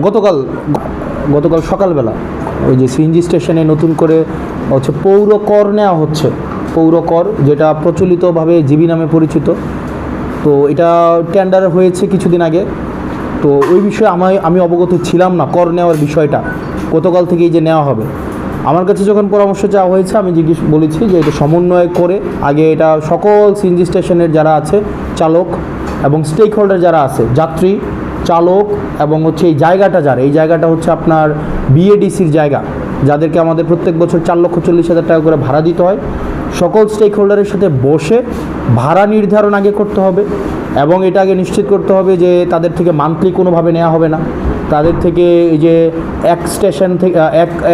গতকাল গতকাল সকালবেলা ওই যে সিএনজি স্টেশনে নতুন করে হচ্ছে পৌর কর নেওয়া হচ্ছে, পৌর কর যেটা প্রচলিতভাবে জিবি নামে পরিচিত। তো এটা টেন্ডার হয়েছে কিছুদিন আগে। তো ওই বিষয়ে আমি অবগত ছিলাম না কর নেওয়ার বিষয়টা, গতকাল থেকেই যে নেওয়া হবে। আমার কাছে যখন পরামর্শ চাওয়া হয়েছে আমি বলেছি যে এটা সমন্বয় করে আগে এটা সকল সিএনজি স্টেশনের যারা আছে চালক এবং স্টেক হোল্ডার যারা আছে, যাত্রী, চালক এবং হচ্ছে এই জায়গাটা এই জায়গাটা হচ্ছে আপনার বিএডিসির জায়গা, যাদেরকে আমাদের প্রত্যেক বছর 4,40,000 টাকা করে ভাড়া দিতে হয়। সকল স্টেক হোল্ডারের সাথে বসে ভাড়া নির্ধারণ আগে করতে হবে এবং এটা আগে নিশ্চিত করতে হবে যে তাদের থেকে মান্থলি কোনোভাবে নেওয়া হবে না। তাদের থেকে এই যে এক স্টেশন থেকে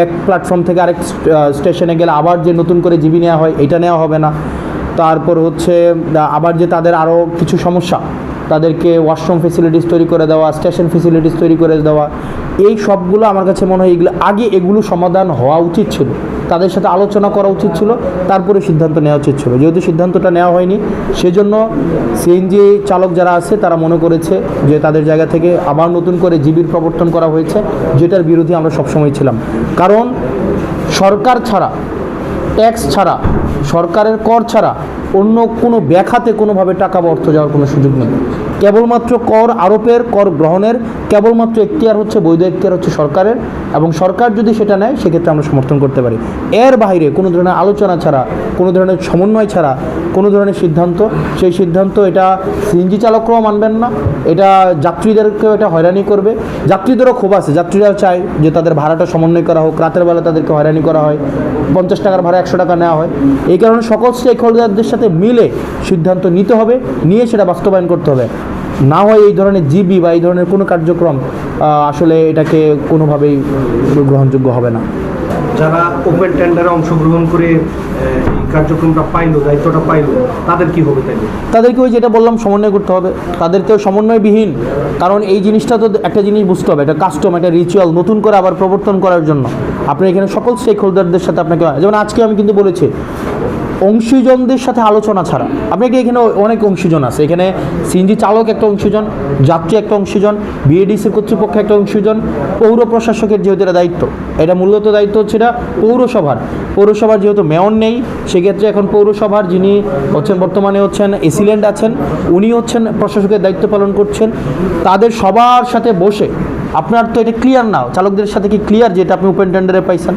এক প্ল্যাটফর্ম থেকে আরেক স্টেশনে গেলে আবার যে নতুন করে জিবি নেওয়া হয় এটা নেওয়া হবে না। তারপর হচ্ছে আবার যে তাদের আরও কিছু সমস্যা, তাদেরকে ওয়াশরুম ফেসিলিটিস তৈরি করে দেওয়া, স্টেশন ফেসিলিটিস তৈরি করে দেওয়া, এই সবগুলো আমার কাছে মনে হয় এগুলো সমাধান হওয়া উচিত ছিল, তাদের সাথে আলোচনা করা উচিত ছিল, তারপরে সিদ্ধান্ত নেওয়া উচিত ছিল। যেহেতু সিদ্ধান্তটা নেওয়া হয়নি, সেজন্য সিএনজি চালক যারা আছে তারা মনে করেছে যে তাদের জায়গা থেকে আবার নতুন করে জিবির প্রবর্তন করা হয়েছে, যেটার বিরোধী আমরা সবসময় ছিলাম। কারণ সরকার ছাড়া, ট্যাক্স ছাড়া, সরকারের কর ছাড়া অন্য কোনো ব্যাখাতে কোনোভাবে টাকা বা অর্থ যাওয়ার কোনো সুযোগ নেই। কেবলমাত্র কর আরোপের, কর গ্রহণের কেবলমাত্র এখতিয়ার হচ্ছে, বৈধ এখতিয়ার হচ্ছে সরকারের, এবং সরকার যদি সেটা নেয় সেক্ষেত্রে আমরা সমর্থন করতে পারি। এর বাইরে কোনো ধরনের আলোচনা ছাড়া, কোনো ধরনের সমন্বয় ছাড়া কোনো ধরনের সিদ্ধান্ত, সেই সিদ্ধান্ত এটা সিএনজি চালকরাও মানবেন না, এটা যাত্রীদেরকেও এটা হয়রানি করবে। যাত্রীদেরও ক্ষোভ আছে, যাত্রীরাও চায় যে তাদের ভাড়াটা সমন্বয় করা হোক, রাতের বেলা তাদেরকে হয়রানি করা হয়, 50 টাকার ভাড়া 100 টাকা নেওয়া হয়। এই কারণে সকল স্টেক হোল্ডারদের সাথে মিলে সিদ্ধান্ত নিতে হবে, নিয়ে সেটা বাস্তবায়ন করতে হবে। না হয় এই ধরনের জিবি বা এই ধরনের কোনো কার্যক্রম আসলে এটাকে কোনোভাবেই গ্রহণযোগ্য হবে না। যারা ওপেন টেন্ডারে অংশগ্রহণ করে এই কার্যক্রমটা পাইলো, দায়িত্বটা পাইলো, তাদের কি হবে? তাদেরকে ওই যেটা বললাম সমন্বয় করতে হবে, তাদেরকেও সমন্বয়বিহীন। কারণ এই জিনিসটা তো একটা জিনিস বুঝতে হবে, এটা কাস্টম, একটা রিচুয়াল নতুন করে আবার প্রবর্তন করার জন্য আপনি এখানে সকল স্টেক হোল্ডারদের সাথে আপনাকে, যেমন আজকে আমি কিন্তু বলেছি অংশীজনদের সাথে আলোচনা ছাড়া, আপনাকে এখানে অনেক অংশীজন আছে, এখানে সিএনজি চালক একটা অংশীজন, যাত্রী একটা অংশীজন, বিএডিসি কর্তৃপক্ষ একটা অংশীজন, পৌর প্রশাসকের যেহেতু এটা দায়িত্ব, এটা মূলত দায়িত্ব হচ্ছে এটা পৌরসভার যেহেতু মেয়র নেই, সেক্ষেত্রে এখন পৌরসভার যিনি হচ্ছেন বর্তমানে হচ্ছেন এসিল্যান্ড আছেন, উনি হচ্ছেন প্রশাসকের দায়িত্ব পালন করছেন। তাদের সবার সাথে বসে, আপনার তো এটা ক্লিয়ার না, চালকদের সাথে কি ক্লিয়ার যে এটা আপনি ওপেন টেন্ডারে পাইছেন?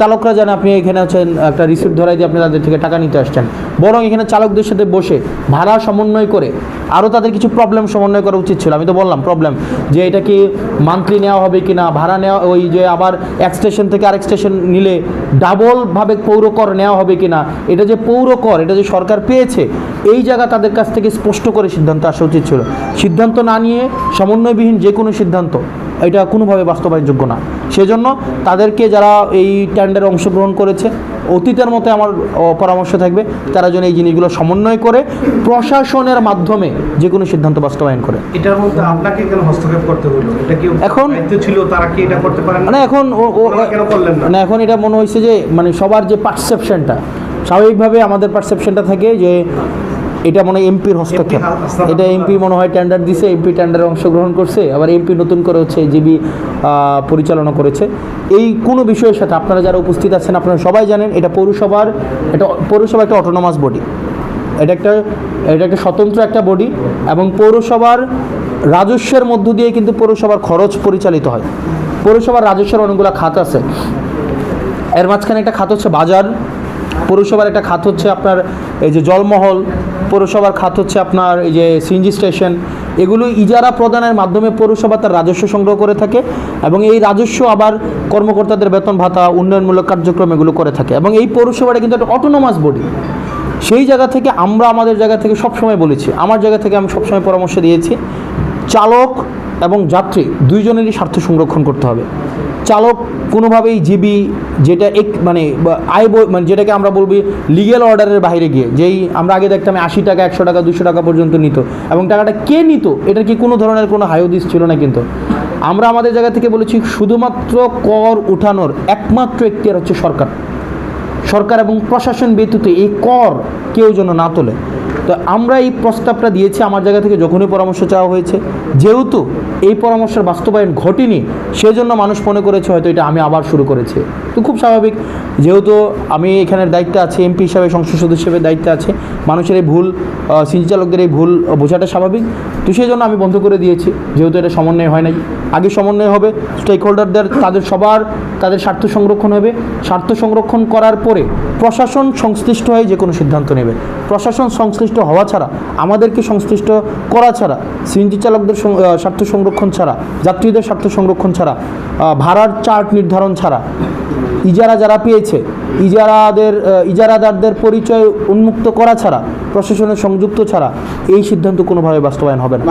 চালকরা জানে আপনি এখানে হচ্ছেন একটা রিসিপ্ট ধরাই দিয়ে আপনি তাদের থেকে টাকা নিতে আসছেন। বরং এখানে চালকদের সাথে বসে ভাড়া সমন্বয় করে আরও তাদের কিছু প্রবলেম সমন্বয় করা উচিত ছিল। আমি তো বললাম প্রবলেম, যে এটা কি মান্থলি নেওয়া হবে কি না, ভাড়া নেওয়া, ওই যে আবার এক স্টেশন থেকে আরেক স্টেশন নিলে ডাবলভাবে পৌর কর নেওয়া হবে কি না, এটা যে পৌর কর এটা যে সরকার পেয়েছে, এই জায়গা তাদের কাছ থেকে স্পষ্ট করে সিদ্ধান্ত আসা উচিত ছিল। সিদ্ধান্ত না নিয়ে সমন্বয়বিহীন যে কোনো সিদ্ধান্ত এটা কোনোভাবে বাস্তবায়নযোগ্য না। সেজন্য তাদেরকে যারা এই টেন্ডারে অংশগ্রহণ করেছে, অতীতের মতো আমার পরামর্শ থাকবে তারা যেন এই জিনিসগুলো সমন্বয় করে প্রশাসনের মাধ্যমে যে কোনো সিদ্ধান্ত বাস্তবায়ন করে। এটার মধ্যে আপনাকে কেন হস্তক্ষেপ করতে হলো? এটা কি এখন দায়িত্ব ছিল, তারা কি এটা করতে পারেন না? এখন কেন করলেন না? এখন এটা মনে হয়েছে যে মানে সবার যে পারসেপশনটা, স্বাভাবিকভাবে আমাদের পারসেপশনটা থাকে যে এটা মনে হয় এমপির হস্তক্ষেপ, এটা এমপি মনে হয় টেন্ডার দিছে, এমপি টেন্ডারে অংশগ্রহণ করছে, আবার এমপি নতুন করে হচ্ছে জিবি পরিচালনা করেছে। এই কোনো বিষয়ের সাথে আপনারা যারা উপস্থিত আছেন আপনারা সবাই জানেন এটা পৌরসভা একটা অটোনমাস বডি, এটা একটা স্বতন্ত্র একটা বডি, এবং পৌরসভার রাজস্বের মধ্য দিয়ে কিন্তু পৌরসভার খরচ পরিচালিত হয়। পৌরসভার রাজস্বের অনেকগুলো খাত আছে, এর মাঝখানে একটা খাত হচ্ছে বাজার, পৌরসভার একটা খাত হচ্ছে আপনার এই যে জলমহল, পৌরসভার খাত হচ্ছে আপনার এই যে সিএনজি স্টেশন। এগুলো ইজারা প্রদানের মাধ্যমে পৌরসভা তার রাজস্ব সংগ্রহ করে থাকে, এবং এই রাজস্ব আবার কর্মকর্তাদের বেতন ভাতা, উন্নয়নমূলক কার্যক্রম এগুলো করে থাকে। এবং এই পৌরসভাটা কিন্তু একটা অটোনমাস বডি। সেই জায়গা থেকে আমরা আমাদের জায়গা থেকে সবসময় বলেছি, আমার জায়গা থেকে আমি সবসময় পরামর্শ দিয়েছি, চালক এবং যাত্রী দুইজনেরই স্বার্থ সংরক্ষণ করতে হবে। চালক কোনোভাবেই জিবি যেটা মানে যেটাকে আমরা বলবি লিগ্যাল অর্ডারের বাইরে গিয়ে, যেই আমরা আগে দেখতাম 80 টাকা, 100 টাকা, 200 টাকা পর্যন্ত নিত, এবং টাকাটা কে নিত এটার কি কোনো ধরনের কোনো হায়োদিস ছিল না। কিন্তু আমরা আমাদের জায়গা থেকে বলেছি শুধুমাত্র কর উঠানোর একমাত্র এখতিয়ার হচ্ছে সরকার এবং প্রশাসন ব্যতীত এই কর কেউ যেন না তোলে। তো আমরা এই প্রস্তাবটা দিয়েছি আমার জায়গা থেকে যখনই পরামর্শ চাওয়া হয়েছে, যেহেতু এই পরামর্শের বাস্তবায়ন ঘটেনি সেজন্য মানুষ মনে করেছে হয়তো এটা আমি আবার শুরু করেছি। তো খুব স্বাভাবিক, যেহেতু আমি এখানের দায়িত্বে আছি, এমপি হিসাবে সংসদ সদস্য হিসেবে দায়িত্বে আছে, মানুষের এই ভুল, সিএনজি চালকদের এই ভুল বোঝাটা স্বাভাবিক। তো সেই জন্য আমি বন্ধ করে দিয়েছি, যেহেতু এটা সমন্বয় হয় নাই। আগে সমন্বয় হবে, স্টেক হোল্ডারদের তাদের স্বার্থ সংরক্ষণ হবে, স্বার্থ সংরক্ষণ করার পরে প্রশাসন সংশ্লিষ্ট হয়ে যে কোনো সিদ্ধান্ত নেবে। প্রশাসন সংশ্লিষ্ট হওয়া ছাড়া, আমাদেরকে সংশ্লিষ্ট করা ছাড়া, সিএনজি চালকদের স্বার্থ সংরক্ষণ ছাড়া, যাত্রীদের স্বার্থ সংরক্ষণ ছাড়া, ভাড়ার চার্ট নির্ধারণ ছাড়া, ইজারা যারা পেয়েছে ইজারাদারদের পরিচয় উন্মুক্ত করা ছাড়া, প্রশাসনের সংযুক্ত ছাড়া এই সিদ্ধান্ত কোনোভাবে বাস্তবায়ন হবে না।